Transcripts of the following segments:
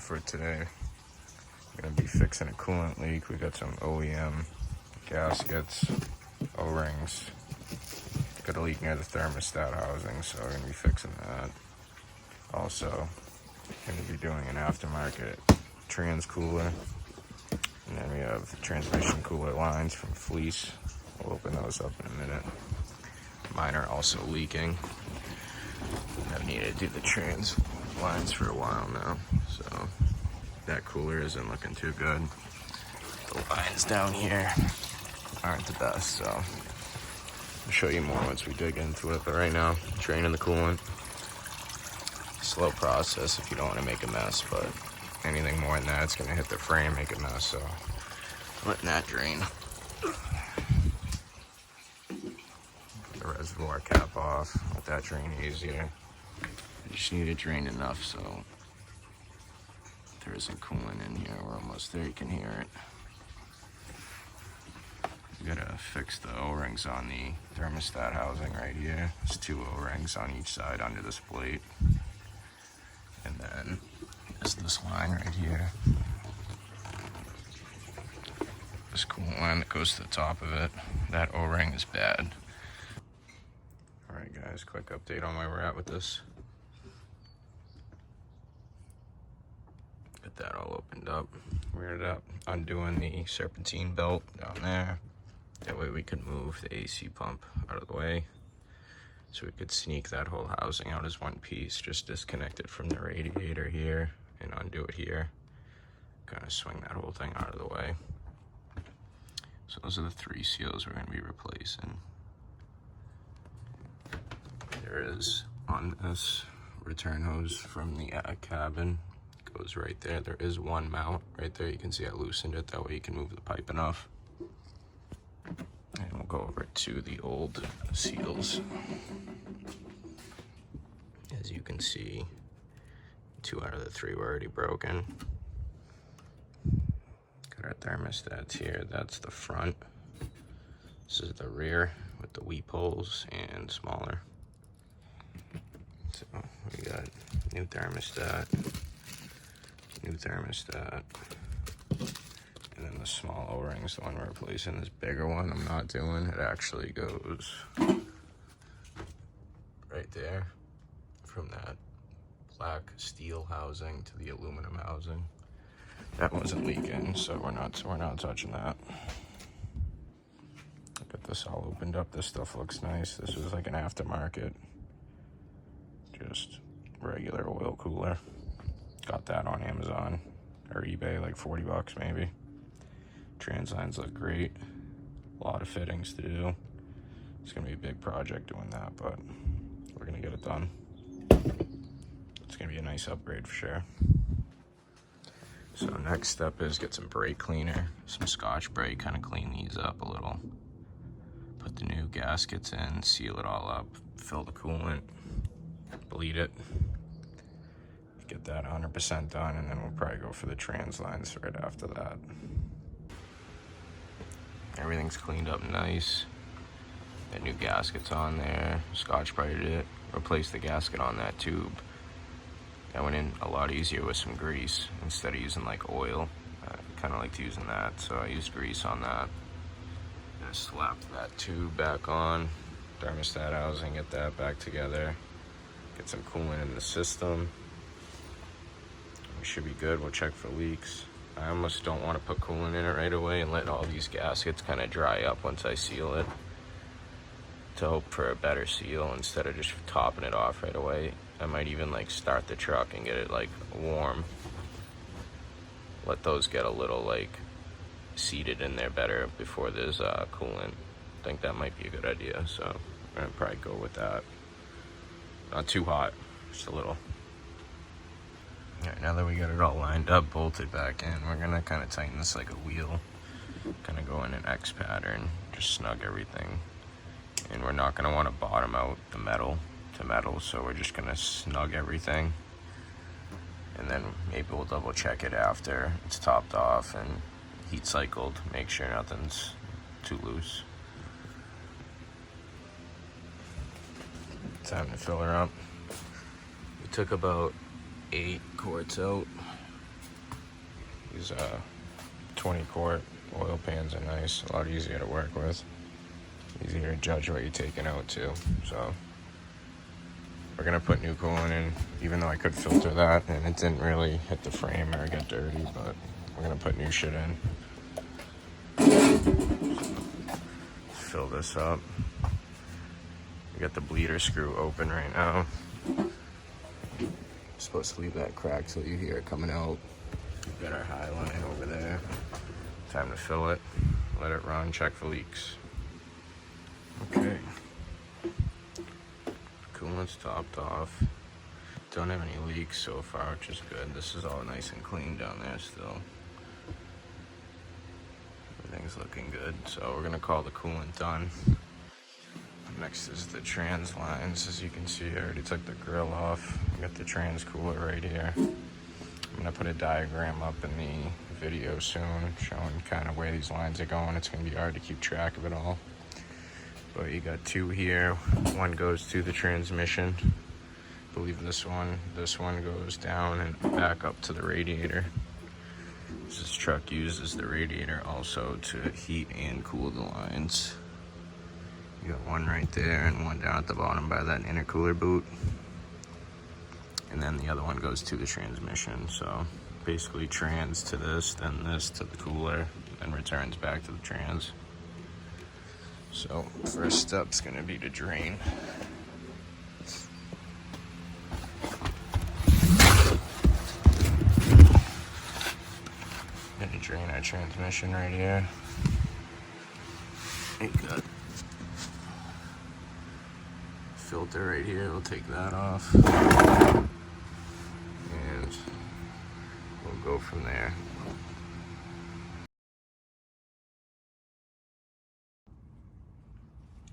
for today. We're gonna be fixing a coolant leak. We got some OEM gaskets, O-rings. Got a leak near the thermostat housing, so we're gonna be fixing that. Also, gonna be doing an aftermarket trans cooler. And then we have transmission cooler lines from Fleece. We'll open those up in a minute. Mine are also leaking. I've needed to do the trans lines for a while now, so that cooler isn't looking too good. The lines down here aren't the best, so I'll show you more once we dig into it. But right now, draining the coolant. Slow process if you don't want to make a mess, but anything more than that, it's going to hit the frame, make a mess, so letting that drain. The reservoir cap off, let that drain easier. You just need it drained enough so there isn't coolant in here. We're almost there, you can hear it. We gotta fix the O-rings on the thermostat housing right here. There's 2 O-rings on each side under this plate. And then there's this line right here. This coolant line that goes to the top of it. That O-ring is bad. Alright guys, quick update on where we're at with this. Get that all opened up. We ended up undoing the serpentine belt down there. That way we could move the AC pump out of the way. So we could sneak that whole housing out as one piece. Just disconnect it from the radiator here and undo it here. Kind of swing that whole thing out of the way. So those are the 3 seals we're going to be replacing. There is on this return hose from the cabin. Goes right there. There is one mount right there. You can see I loosened it. That way you can move the pipe enough. And we'll go over to the old seals. As you can see, 2 out of the 3 were already broken. Got our thermostats here. That's the front. This is the rear with the weep holes and smaller. So we got new thermostat, and then the small O-rings, the one we're replacing. This bigger one I'm not doing. It actually goes right there from that black steel housing to the aluminum housing. That wasn't leaking, so we're not touching that. Get this all opened up. This stuff looks nice. This was like an aftermarket, just regular oil cooler. Got that on Amazon or eBay, like 40 bucks maybe. Trans lines look great. A lot of fittings to do. It's gonna be a big project doing that, but we're gonna get it done. It's gonna be a nice upgrade for sure. So next step is get some brake cleaner, some Scotch Brite, kind of clean these up a little. Put the new gaskets in, seal it all up, fill the coolant, bleed it. Get that 100% done, and then we'll probably go for the trans lines right after that. Everything's cleaned up nice. The new gasket's on there. Scotch Brited it. Replaced the gasket on that tube. That went in a lot easier with some grease instead of using like oil. I kind of liked using that, so I used grease on that. Just slapped that tube back on. Thermostat housing, get that back together. Get some coolant in the system. We should be good. We'll check for leaks. I almost don't want to put coolant in it right away and let all these gaskets kind of dry up once I seal it, to hope for a better seal instead of just topping it off right away. I might even like start the truck and get it like warm. Let those get a little like seated in there better before there's coolant. I think that might be a good idea, so we're gonna probably go with that. Not too hot, just a little. Alright, now that we got it all lined up, bolted back in, we're gonna kind of tighten this like a wheel. Kind of go in an X pattern, just snug everything. And we're not gonna want to bottom out the metal to metal, so we're just gonna snug everything. And then maybe we'll double check it after it's topped off and heat cycled, make sure nothing's too loose. Time to fill her up. We took about 8 quarts out. These 20 quart oil pans are nice, a lot easier to work with. Easier to judge what you're taking out too. So we're gonna put new coolant in, even though I could filter that and it didn't really hit the frame or get dirty, but we're gonna put new shit in. Fill this up. We got the bleeder screw open right now. Supposed to leave that crack so you hear it coming out. We've got our high line over there. Time to fill it, let it run, check for leaks. Okay. Coolant's topped off. Don't have any leaks so far, which is good. This is all nice and clean down there still. Everything's looking good. So we're gonna call the coolant done. Next is the trans lines. As you can see, I already took the grill off. I got the trans cooler right here. I'm gonna put a diagram up in the video soon, showing kind of where these lines are going. It's gonna be hard to keep track of it all. But you got two here. One goes to the transmission. I believe this one goes down and back up to the radiator. This truck uses the radiator also to heat and cool the lines. You got one right there and one down at the bottom by that intercooler boot. And then the other one goes to the transmission. So basically trans to this, then this to the cooler, and returns back to the trans. So first step's gonna be to drain. Gonna drain our transmission right here. You got filter right here, we'll take that off. And we'll go from there.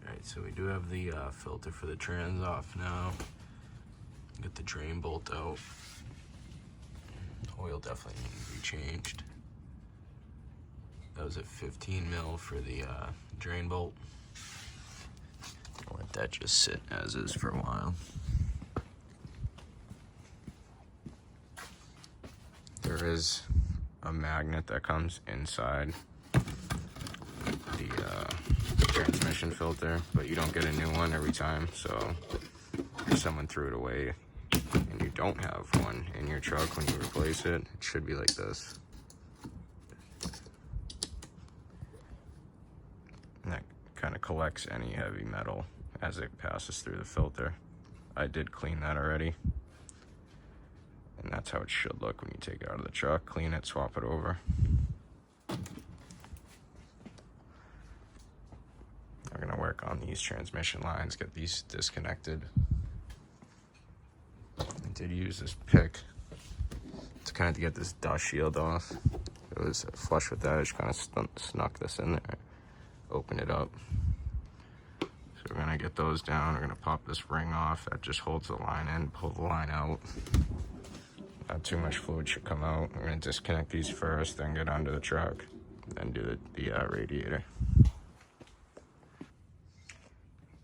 Alright, so we do have the filter for the trans off now. Get the drain bolt out. Oil definitely needs to be changed. That was at 15 mil for the drain bolt. I'll let that just sit as is for a while. There is a magnet that comes inside the transmission filter, but you don't get a new one every time. So if someone threw it away and you don't have one in your truck when you replace it, it should be like this. And that kind of collects any heavy metal as it passes through the filter. I did clean that already. And that's how it should look when you take it out of the truck. Clean it, swap it over. We're gonna work on these transmission lines, get these disconnected. I did use this pick to kind of get this dust shield off. It was flush with that, I just kind of snuck this in there, open it up. So we're gonna get those down. We're gonna pop this ring off that just holds the line in, pull the line out. Not too much fluid should come out. We're gonna disconnect these first, then get onto the truck, then do the radiator.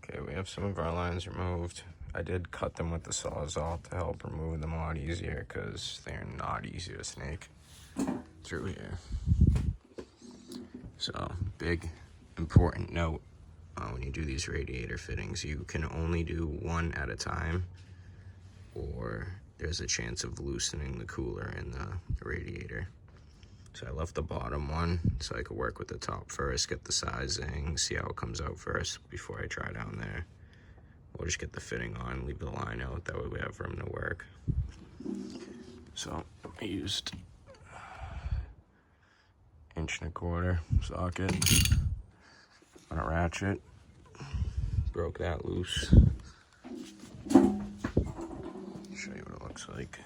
Okay, we have some of our lines removed. I did cut them with the Sawzall to help remove them a lot easier because they're not easy to snake through here. So, big important note, when you do these radiator fittings, you can only do one at a time, or there's a chance of loosening the cooler in the radiator. So I left the bottom one so I could work with the top first, get the sizing, see how it comes out first before I try down there. We'll just get the fitting on, leave the line out, that way we have room to work. So I used 1.25 inch socket on a ratchet, broke that loose. Show you what it looks like.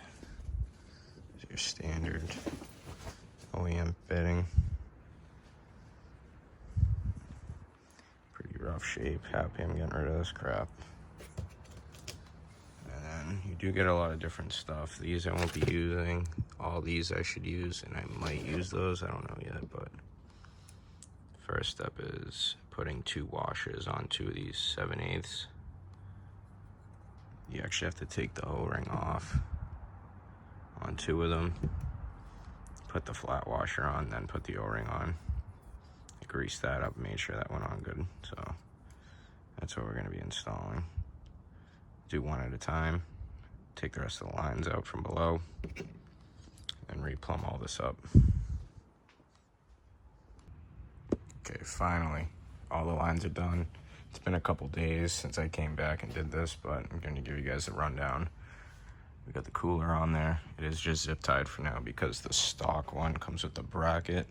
It's your standard OEM fitting. Pretty rough shape. Happy I'm getting rid of this crap. And then you do get a lot of different stuff. These I won't be using. All these I should use, and I might use those. I don't know yet, but first step is putting 2 washers on 2 of these 7/8. You actually have to take the O-ring off on 2 of them. Put put the flat washer on, then put the O-ring on. Grease that up, made sure that went on good. So that's what we're gonna be installing. Do one at a time. Take the rest of the lines out from below and replumb all this up. Okay, finally, all the lines are done. It's been a couple days since I came back and did this, but I'm gonna give you guys a rundown. We got the cooler on there. It is just zip tied for now because the stock one comes with the bracket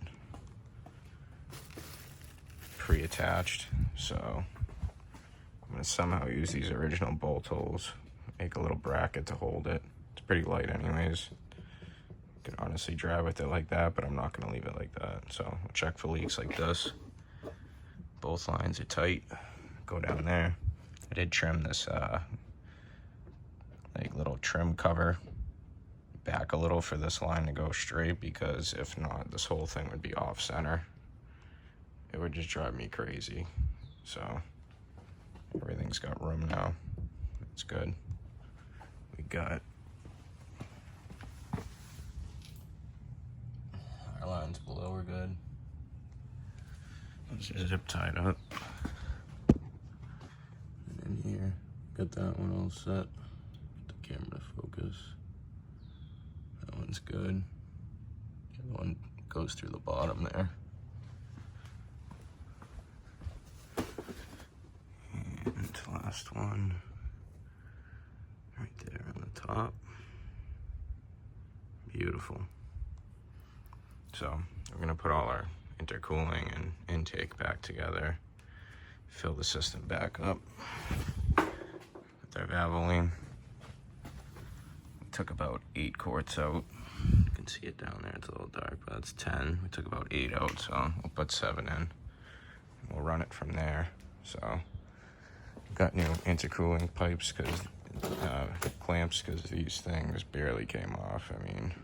pre-attached. So I'm gonna somehow use these original bolt holes, make a little bracket to hold it. It's pretty light anyways. Could honestly drive with it like that, but I'm not gonna leave it like that. So we'll check for leaks like this. Both lines are tight. Go down there. I did trim this like little trim cover back a little for this line to go straight, because if not, this whole thing would be off center. It would just drive me crazy. So everything's got room now. It's good. We got our lines below are good. Let's just zip tied up. And in here, got that one all set. Get the camera to focus. That one's good. The other one goes through the bottom there. And the last one, right there on the top. Beautiful. So we're gonna put all our intercooling and intake back together, fill the system back up with our Valvoline. We took about 8 quarts out. You can see it down there, it's a little dark, but that's 10. We took about 8 out, so we'll put 7 in. We'll run it from there. So got new intercooling pipes, because clamps, because these things barely came off. I mean,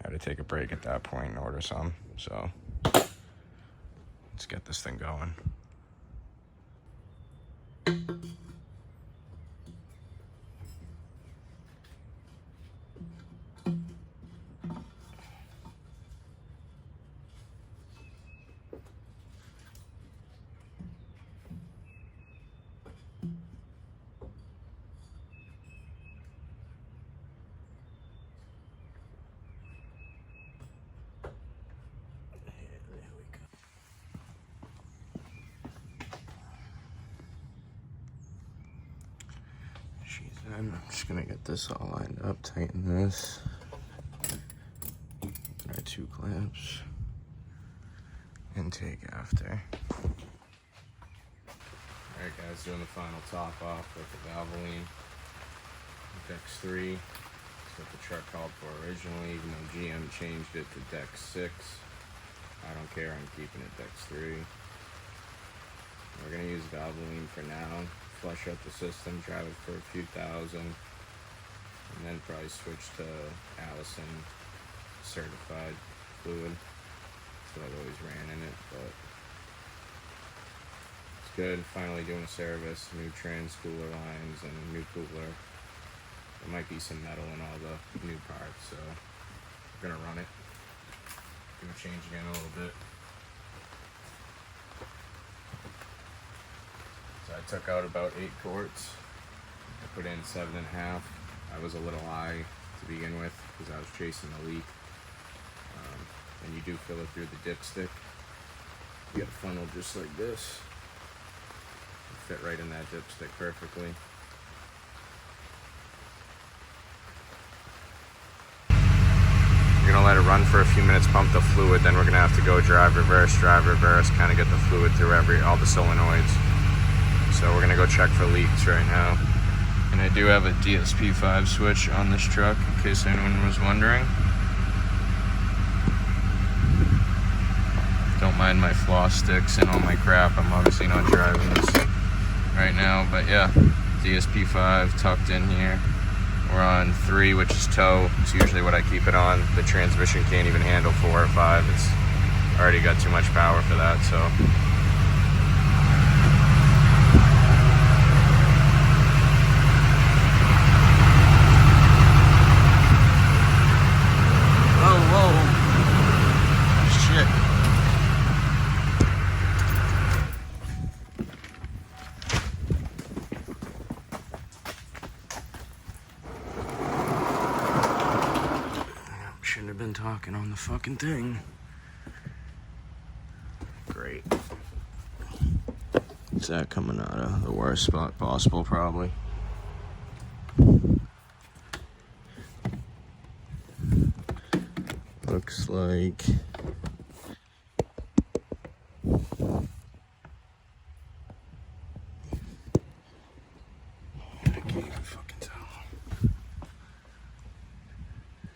I had to take a break at that point and order some. So let's get this thing going. I'm just gonna get this all lined up, tighten this. Our 2 clamps. Intake after. Alright guys, doing the final top off with the Valvoline. Dex 3. That's what the truck called for originally, even though GM changed it to Dex 6. I don't care, I'm keeping it Dex 3. We're gonna use Valvoline for now. Flush out the system, drive it for a few thousand, and then probably switch to Allison certified fluid. That's what I've always ran in it, but it's good. Finally doing a service, new trans cooler lines and new cooler. There might be some metal in all the new parts, so we're gonna run it. Gonna change again a little bit. So I took out about 8 quarts. I put in 7.5. I was a little high to begin with because I was chasing the leak. And you do fill it through the dipstick. You get a funnel just like this. It'll fit right in that dipstick perfectly. You're gonna let it run for a few minutes, pump the fluid, then we're gonna have to go drive, reverse, kind of get the fluid through all the solenoids. So we're gonna go check for leaks right now. And I do have a DSP5 switch on this truck, in case anyone was wondering. Don't mind my floss sticks and all my crap. I'm obviously not driving this right now, but yeah, DSP5 tucked in here. We're on 3, which is tow. It's usually what I keep it on. The transmission can't even handle 4 or 5. It's already got too much power for that, so. Whoa. talking on the fucking thing. Great. What's that coming out of? The worst spot possible, probably. Looks like... I can't even fucking tell.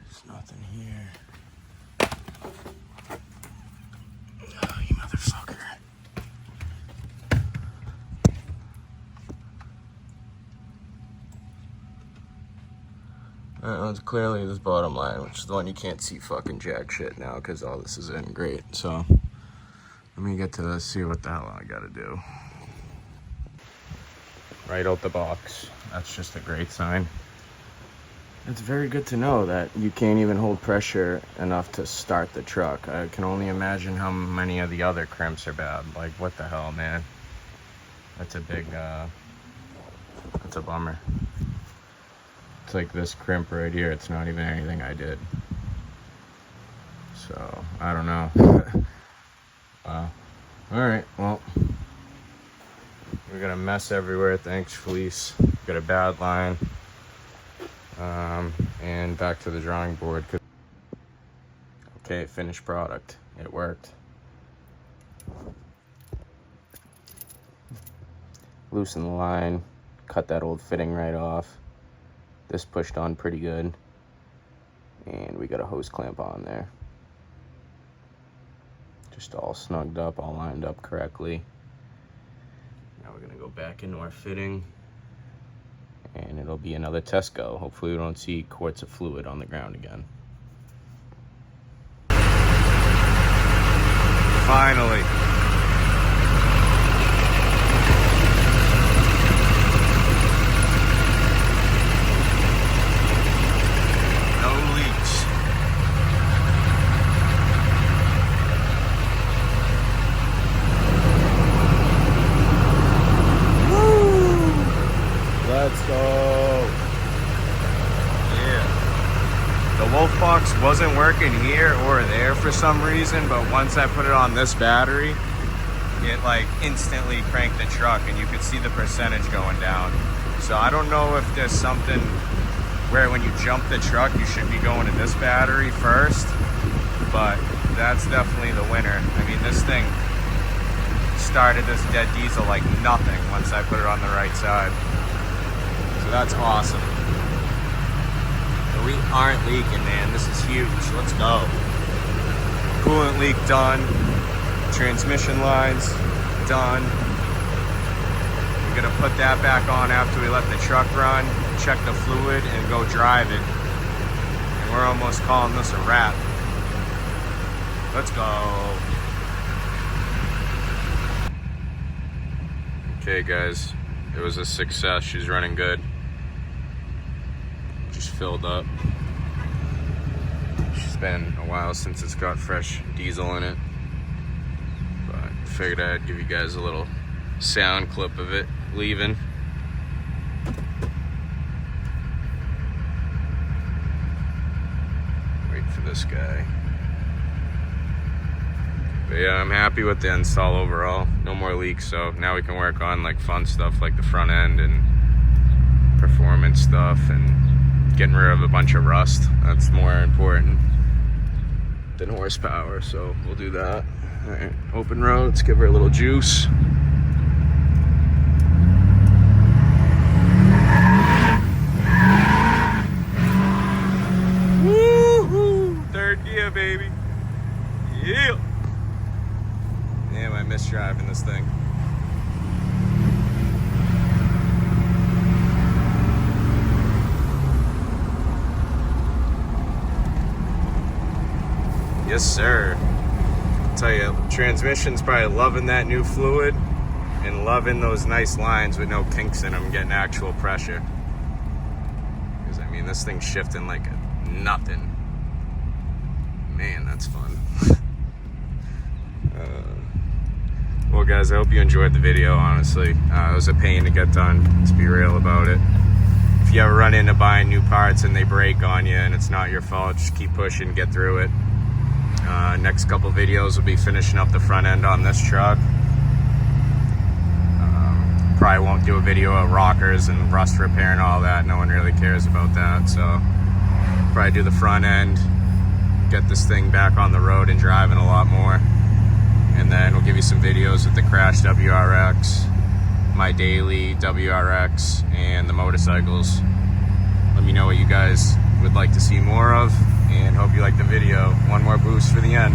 There's nothing here. Oh, you motherfucker. It's clearly this bottom line, which is the one you can't see fucking jack shit now because all this is in. Great. So let me get to this, see what the hell I gotta do. Right out the box. That's just a great sign. It's very good to know that you can't even hold pressure enough to start the truck. I can only imagine how many of the other crimps are bad. Like, what the hell, man? That's a big, that's a bummer. It's like this crimp right here. It's not even anything I did. So, I don't know. Wow. Alright, well. We got a mess everywhere. Thanks, Felice. Got a bad line. And back to the drawing board. Okay, finished product. It worked. Loosen the line. Cut that old fitting right off. This pushed on pretty good. And we got a hose clamp on there. Just all snugged up, all lined up correctly. Now we're gonna go back into our fitting. And it'll be another test go. Hopefully we don't see quarts of fluid on the ground again. Finally. No leaks. Let's go. Yeah. The Wolf Box wasn't working here or there for some reason, but once I put it on this battery, it like instantly cranked the truck and you could see the percentage going down. So I don't know if there's something where when you jump the truck, you should be going to this battery first, but that's definitely the winner. I mean, this thing started this dead diesel like nothing once I put it on the right side. So that's awesome. But we aren't leaking, man. This is huge. Let's go. Coolant leak done. Transmission lines done. We're gonna put that back on after we let the truck run, check the fluid, and go drive it. And we're almost calling this a wrap. Let's go. Okay, guys. It was a success. She's running good. Just filled up. It's been a while since it's got fresh diesel in it. But figured I'd give you guys a little sound clip of it leaving. Wait for this guy. But yeah, I'm happy with the install overall. No more leaks, so now we can work on like fun stuff like the front end and performance stuff and getting rid of a bunch of rust. That's more important than horsepower, so we'll do that. All right, open road, let's give her a little juice. Woo-hoo! Third gear, baby. Yeah. Damn, I miss driving this thing. Yes, sir. I'll tell you, transmission's probably loving that new fluid and loving those nice lines with no kinks in them, getting actual pressure. Because, I mean, this thing's shifting like nothing. Man, that's fun. Well, guys, I hope you enjoyed the video, honestly. It was a pain to get done, let's be real about it. if you ever run into buying new parts and they break on you and it's not your fault, just keep pushing, get through it. Next couple videos will be finishing up the front end on this truck. Probably won't do a video of rockers and rust repair and all that. No one really cares about that. So probably do the front end, get this thing back on the road and driving a lot more. And then we'll give you some videos of the crashed WRX, my daily WRX, and the motorcycles. Let me know what you guys would like to see more of, and hope you like the video. One more boost for the end.